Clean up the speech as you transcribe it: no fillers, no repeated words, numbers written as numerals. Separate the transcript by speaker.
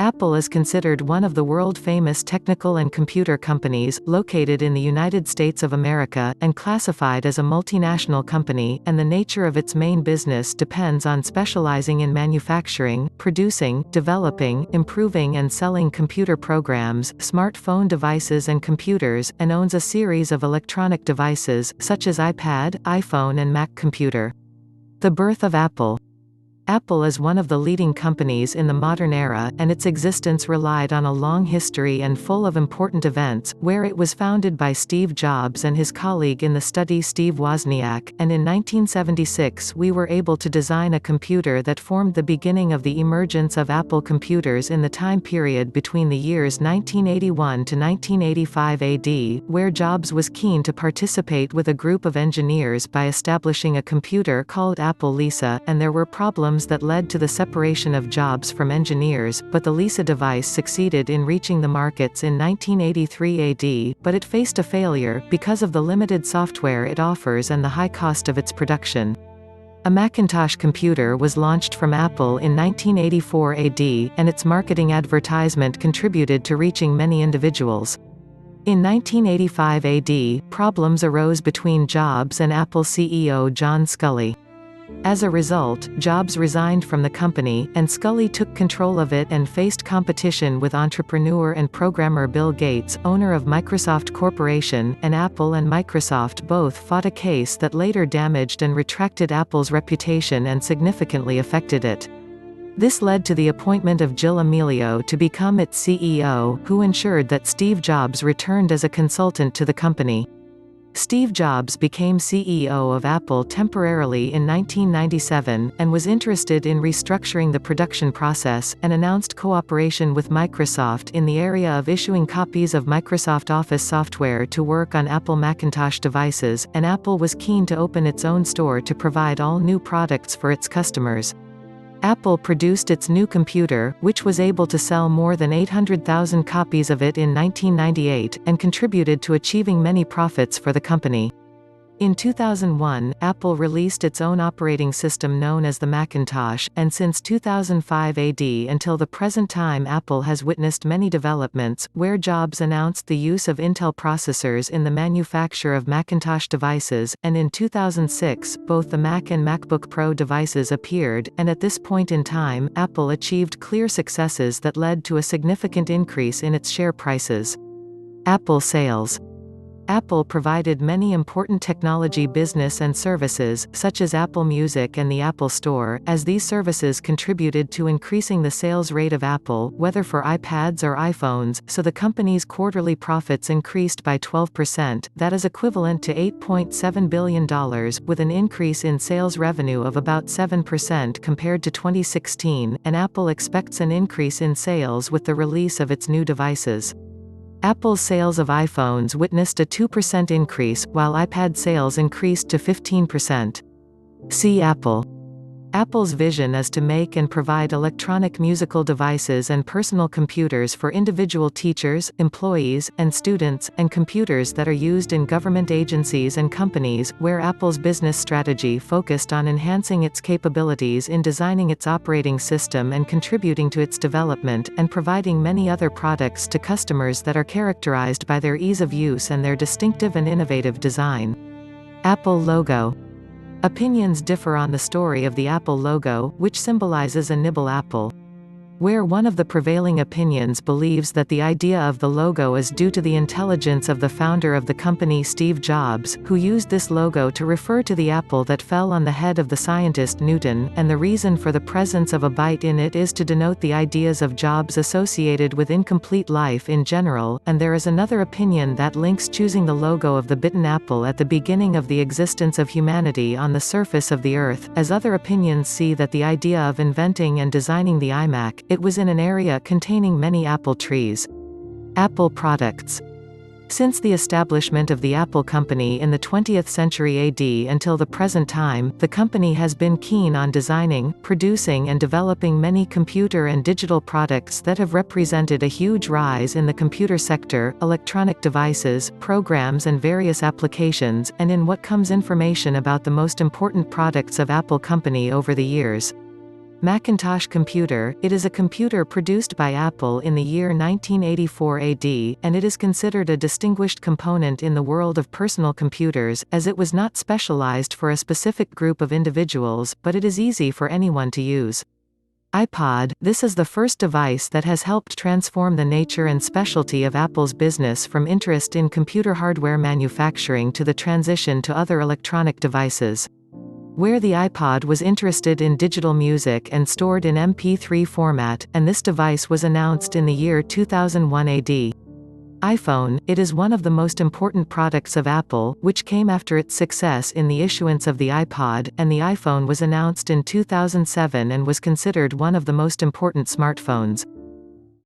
Speaker 1: Apple is considered one of the world-famous technical and computer companies, located in the United States of America, and classified as a multinational company, and the nature of its main business depends on specializing in manufacturing, producing, developing, improving and selling computer programs, smartphone devices and computers, and owns a series of electronic devices, such as iPad, iPhone and Mac computer. The birth of Apple. Apple is one of the leading companies in the modern era, and its existence relied on a long history and full of important events, where it was founded by Steve Jobs and his colleague in the study Steve Wozniak, and in 1976 we were able to design a computer that formed the beginning of the emergence of Apple computers in the time period between the years 1981 to 1985 AD, where Jobs was keen to participate with a group of engineers by establishing a computer called Apple Lisa, and there were problems that led to the separation of Jobs from engineers, but the Lisa device succeeded in reaching the markets in 1983 AD, but it faced a failure, because of the limited software it offers and the high cost of its production. A Macintosh computer was launched from Apple in 1984 AD, and its marketing advertisement contributed to reaching many individuals. In 1985 AD, problems arose between Jobs and Apple CEO John Sculley. As a result, Jobs resigned from the company, and Sculley took control of it and faced competition with entrepreneur and programmer Bill Gates, owner of Microsoft Corporation, and Apple and Microsoft both fought a case that later damaged and retracted Apple's reputation and significantly affected it. This led to the appointment of Jill Amelio to become its CEO, who ensured that Steve Jobs returned as a consultant to the company. Steve Jobs became CEO of Apple temporarily in 1997, and was interested in restructuring the production process, and announced cooperation with Microsoft in the area of issuing copies of Microsoft Office software to work on Apple Macintosh devices, and Apple was keen to open its own store to provide all new products for its customers. Apple produced its new computer, which was able to sell more than 800,000 copies of it in 1998, and contributed to achieving many profits for the company. In 2001, Apple released its own operating system known as the Macintosh, and since 2005 AD until the present time Apple has witnessed many developments, where Jobs announced the use of Intel processors in the manufacture of Macintosh devices, and in 2006, both the Mac and MacBook Pro devices appeared, and at this point in time, Apple achieved clear successes that led to a significant increase in its share prices. Apple sales. Apple provided many important technology business and services, such as Apple Music and the Apple Store, as these services contributed to increasing the sales rate of Apple, whether for iPads or iPhones, so the company's quarterly profits increased by 12%, that is equivalent to $8.7 billion, with an increase in sales revenue of about 7% compared to 2016, and Apple expects an increase in sales with the release of its new devices. Apple's sales of iPhones witnessed a 2% increase, while iPad sales increased to 15%. See Apple. Apple's vision is to make and provide electronic musical devices and personal computers for individual teachers, employees, and students, and computers that are used in government agencies and companies, where Apple's business strategy focused on enhancing its capabilities in designing its operating system and contributing to its development, and providing many other products to customers that are characterized by their ease of use and their distinctive and innovative design. Apple logo. Opinions differ on the story of the Apple logo, which symbolizes a nibble apple. Where one of the prevailing opinions believes that the idea of the logo is due to the intelligence of the founder of the company Steve Jobs, who used this logo to refer to the apple that fell on the head of the scientist Newton, and the reason for the presence of a bite in it is to denote the ideas of Jobs associated with incomplete life in general, and there is another opinion that links choosing the logo of the bitten apple at the beginning of the existence of humanity on the surface of the Earth, as other opinions see that the idea of inventing and designing the iMac, it was in an area containing many apple trees. Apple products. Since the establishment of the Apple Company in the 20th century AD until the present time, the company has been keen on designing, producing and developing many computer and digital products that have represented a huge rise in the computer sector, electronic devices, programs and various applications, and in what comes information about the most important products of Apple Company over the years. Macintosh computer. It is a computer produced by Apple in the year 1984 AD, and it is considered a distinguished component in the world of personal computers, as it was not specialized for a specific group of individuals, but it is easy for anyone to use. iPod. This is the first device that has helped transform the nature and specialty of Apple's business from interest in computer hardware manufacturing to the transition to other electronic devices. Where the iPod was interested in digital music and stored in MP3 format, and this device was announced in the year 2001 AD. iPhone. It is one of the most important products of Apple, which came after its success in the issuance of the iPod, and the iPhone was announced in 2007 and was considered one of the most important smartphones.